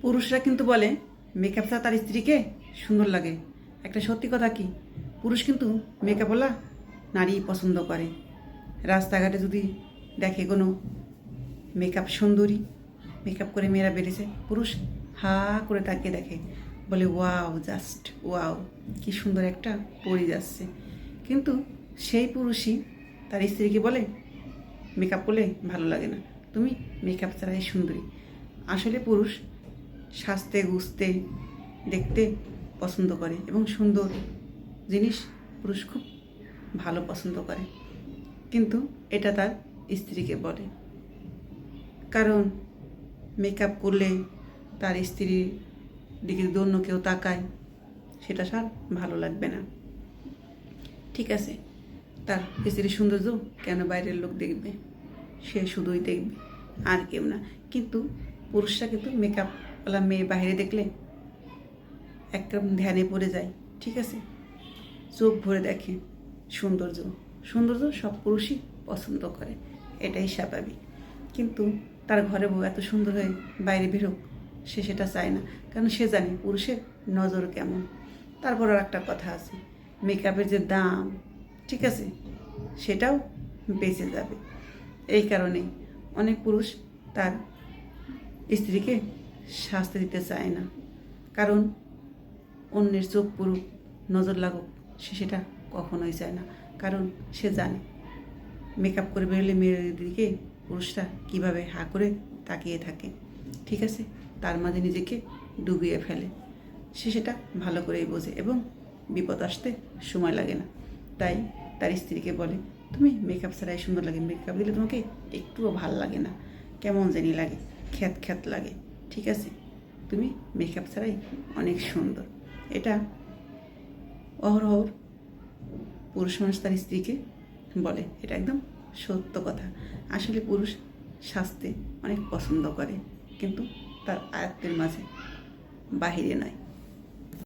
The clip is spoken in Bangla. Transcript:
পুরুষরা কিন্তু বলে মেকআপ ছাড়া তার স্ত্রীকে সুন্দর লাগে। একটা সত্যি কথা কি, পুরুষ কিন্তু মেকআপওয়ালা নারী পছন্দ করে। রাস্তাঘাটে যদি দেখে কোনো মেকআপ সুন্দরী, মেকআপ করে মেয়েরা বেরিয়েছে, পুরুষ হা করে তাকিয়ে দেখে, বলে ওয়াও, জাস্ট ওয়াও, কি সুন্দর একটা পরি যাচ্ছে। কিন্তু সেই পুরুষই তার স্ত্রীকে বলে মেকআপ করলে ভালো লাগে না, তুমি মেকআপ ছাড়াই সুন্দরী। আসলে পুরুষ সাজতে গুছতে দেখতে পছন্দ করে এবং সুন্দর জিনিস পুরুষ খুব ভালো পছন্দ করে, কিন্তু এটা তার স্ত্রীকে বলে। কারণ মেকআপ করলে তার স্ত্রীর দিকে যদি অন্য কেউ তাকায়, সেটা তার ভালো লাগবে না। ঠিক আছে, তার স্ত্রীর সৌন্দর্য কেন বাইরের লোক দেখবে, সে শুধুই দেখবে, আর কেউ না। কিন্তু পুরুষরা কিন্তু মেকআপওয়ালা মেয়ে বাইরে দেখলে একদম ধ্যানে পড়ে যায়। ঠিক আছে, চোখ ভরে দেখে সৌন্দর্য। সৌন্দর্য সব পুরুষই পছন্দ করে, এটাই স্বাভাবিক। কিন্তু তার ঘরে বউ এত সুন্দর হয়ে বাইরে বেরোক, সে সেটা চায় না, কারণ সে জানে পুরুষের নজর কেমন। তারপর আর একটা কথা আছে, মেকআপের যে দাম, ঠিক আছে, সেটাও বেঁচে যাবে। এই কারণেই অনেক পুরুষ তার স্ত্রীকে সাজতে দিতে চায় না, কারণ অন্যের চোখ পড়ুক, নজর লাগুক, সে সেটা কখনোই চায় না। কারণ সে জানে মেকআপ করে বেরোলে মেয়েদের দিকে পুরুষরা কীভাবে হা করে তাকিয়ে থাকে। ঠিক আছে, তার মাঝে নিজেকে ডুবিয়ে ফেলে। সে সেটা ভালো করেই বোঝে এবং বিপদ আসতে সময় লাগে না। তাই তার স্ত্রীকে বলে, তুমি মেকআপ ছাড়াই সুন্দর লাগে, মেকআপ দিলে তোমাকে একটুও ভাল লাগে না, কেমন জানি লাগে, খ্যাত খ্যাত লাগে। ঠিক আছে, তুমি মেকআপ ছাড়াই অনেক সুন্দর। এটা অহরহ পুরুষ মানুষ তার স্ত্রীকে বলে, এটা একদম সত্য কথা। আসলে পুরুষ সাজতে অনেক পছন্দ করে, কিন্তু তার আয়ত্তের মাঝে, বাহিরে নয়।